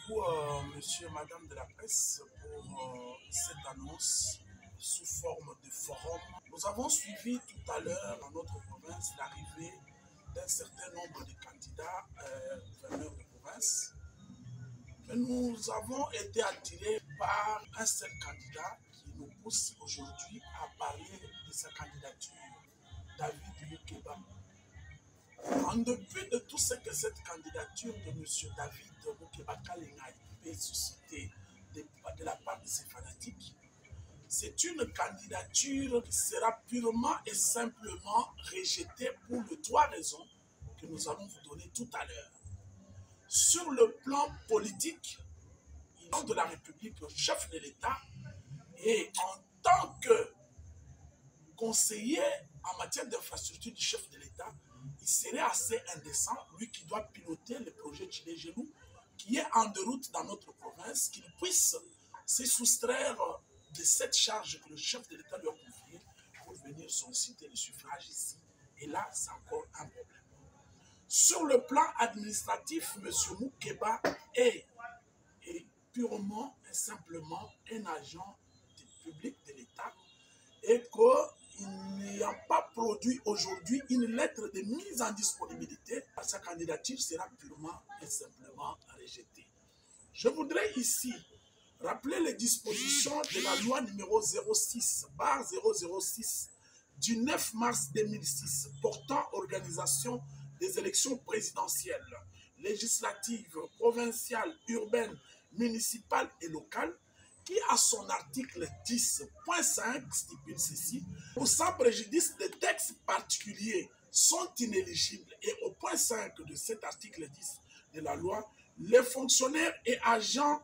beaucoup, monsieur et madame de la presse, pour cette annonce sous forme de forum. Nous avons suivi tout à l'heure dans notre province l'arrivée d'un certain nombre de candidats gouverneurs de province. Mais nous avons été attirés par un seul candidat qui nous pousse aujourd'hui à parler de sa candidature, David Moukeba. En dépit de tout ce que cette candidature de M. David Moukeba Kalenga peut susciter de la part de ses fanatiques, c'est une candidature qui sera purement et simplement rejetée pour les trois raisons que nous allons vous donner tout à l'heure. Sur le plan politique, il est de la République le chef de l'État et en tant que conseiller en matière d'infrastructure du chef de l'État, il serait assez indécent, lui qui doit piloter le projet Chile-Gelou, qui est en déroute dans notre province, qu'il puisse se soustraire de cette charge que le chef de l'État lui a confiée pour venir solliciter le suffrage ici. Et là, c'est encore un problème. Sur le plan administratif, M. Moukeba est purement et simplement un agent public de l'État et qu'il n'y a pas produit aujourd'hui une lettre de mise en disponibilité. Sa candidature sera purement et simplement rejetée. Je voudrais ici rappeler les dispositions de la loi numéro 06/006 du 9 mars 2006 portant organisation des élections présidentielles, législatives, provinciales, urbaines, municipales et locales, qui à son article 10.5 stipule ceci: pour sans préjudice des textes particuliers sont inéligibles. Et au point 5 de cet article 10 de la loi, les fonctionnaires et agents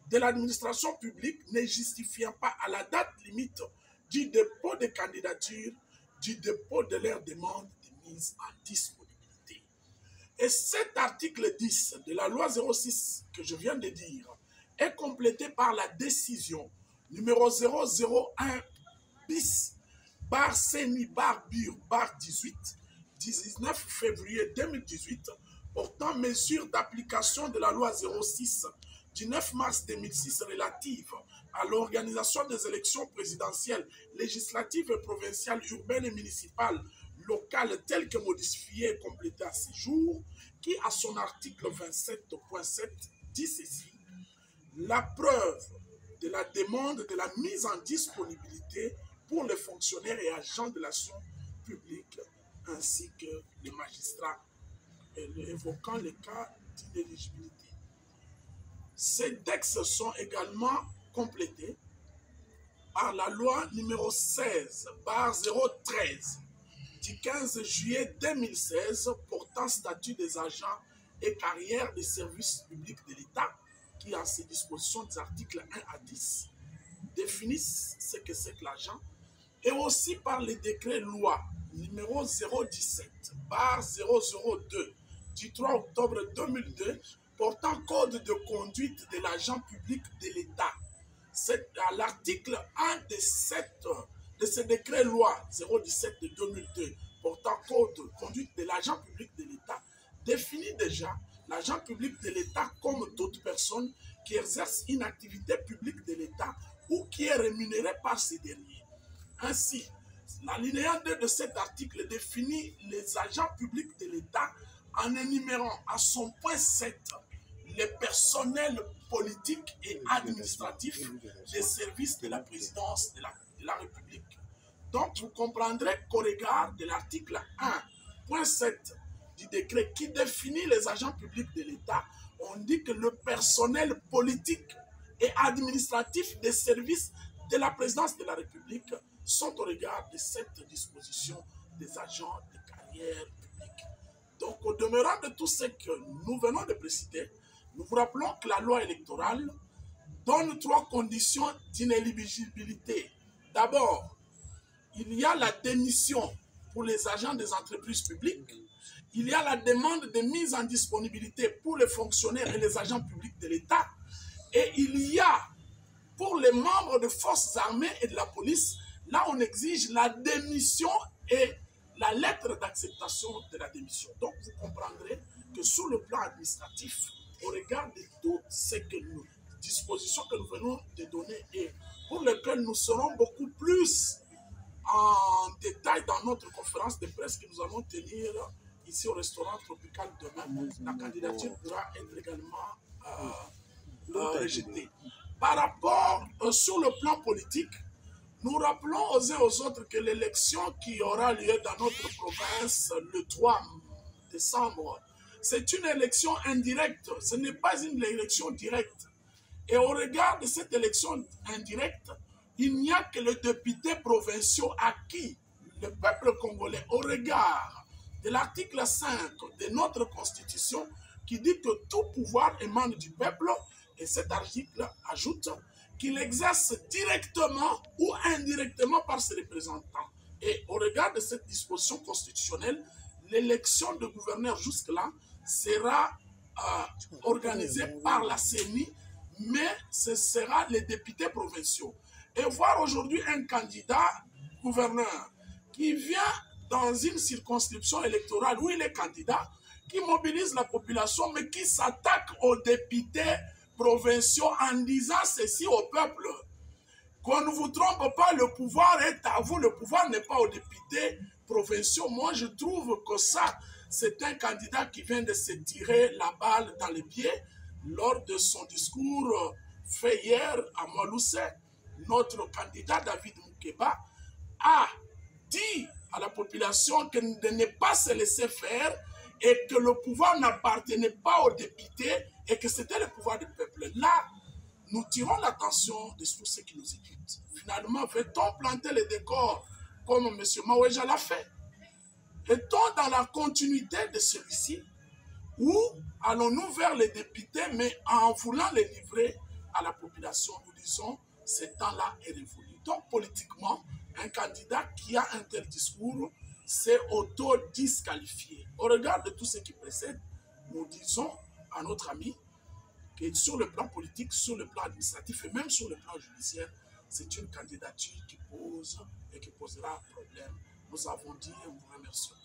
de l'administration publique ne justifiant pas à la date limite du dépôt de candidature, du dépôt de leur demande de mise en disponibilité. Et cet article 10 de la loi 06 que je viens de dire est complété par la décision numéro 001 bis bar CENI bar BUR bar 18 19 février 2018 portant mesure d'application de la loi 06 du 9 mars 2006 relative à l'organisation des élections présidentielles, législatives et provinciales, urbaines et municipales, locales, telles que modifiées et complétées à ce jour, qui à son article 27.7 dit ceci: la preuve de la demande de la mise en disponibilité pour les fonctionnaires et agents de l'action publique ainsi que les magistrats, évoquant les cas d'inéligibilité. Ces textes sont également complétés par la loi numéro 16/013 du 15 juillet 2016 portant statut des agents et carrières des services publics de l'État, qui a ses dispositions des articles 1 à 10 définissent ce que c'est que l'agent, et aussi par le décret loi numéro 017/002 du 3 octobre 2002 portant code de conduite de l'agent public de l'État. C'est à l'article 1 de ce décret loi 017 de 2002 portant code de conduite de l'agent public de l'État définit déjà l'agent public de l'État comme toute personne qui exerce une activité publique de l'État ou qui est rémunérée par ces derniers. Ainsi, l'alinéa 2 de cet article définit les agents publics de l'État en énumérant à son point 7 les personnels politiques et administratifs des services de la présidence de la République. Donc, vous comprendrez qu'au regard de l'article 1.7 du décret qui définit les agents publics de l'État, on dit que le personnel politique et administratif des services de la présidence de la République sont au regard de cette disposition des agents de carrière publique. Donc, au demeurant de tout ce que nous venons de préciser, nous vous rappelons que la loi électorale donne 3 conditions d'inéligibilité. D'abord, il y a la démission pour les agents des entreprises publiques, il y a la demande de mise en disponibilité pour les fonctionnaires et les agents publics de l'État, et il y a pour les membres des forces armées et de la police, là on exige la démission et la lettre d'acceptation de la démission. Donc vous comprendrez que sur le plan administratif, au regard de toutes ces dispositions que nous venons de donner et pour lesquelles nous serons beaucoup plus en détail dans notre conférence de presse que nous allons tenir ici au restaurant Tropical demain, la candidature pourra être également rejetée. Par rapport sur le plan politique, nous rappelons aux uns aux autres que l'élection qui aura lieu dans notre province le 3 décembre, c'est une élection indirecte, ce n'est pas une élection directe. Et au regard de cette élection indirecte, il n'y a que les députés provinciaux à qui le peuple congolais, au regard de l'article 5 de notre Constitution, qui dit que tout pouvoir émane du peuple, et cet article ajoute qu'il exerce directement ou indirectement par ses représentants. Et au regard de cette disposition constitutionnelle, l'élection de gouverneur jusque-là sera organisée par la CENI, mais ce sera les députés provinciaux. Et voir aujourd'hui un candidat gouverneur qui vient dans une circonscription électorale où il est candidat, qui mobilise la population, mais qui s'attaque aux députés provinciaux en disant ceci au peuple. Qu'on ne vous trompe pas, le pouvoir est à vous, le pouvoir n'est pas aux députés provinciaux. Moi, je trouve que ça, c'est un candidat qui vient de se tirer la balle dans les pieds lors de son discours fait hier à Moualousse. Notre candidat David Moukeba a dit à la population de ne pas se laisser faire et que le pouvoir n'appartenait pas aux députés et que c'était le pouvoir du peuple. Là, nous tirons l'attention de tous ceux qui nous écoutent. Finalement, veut-on planter les décors comme M. Maweja l'a fait? Est-on dans la continuité de celui-ci ou allons-nous vers les députés mais en voulant les livrer à la population? Nous disons, ce temps-là est révolu. Donc, politiquement, un candidat qui a un tel discours s'est auto-disqualifié. Au regard de tout ce qui précède, nous disons à notre ami que sur le plan politique, sur le plan administratif et même sur le plan judiciaire, c'est une candidature qui pose et qui posera problème. Nous avons dit et nous vous remercions.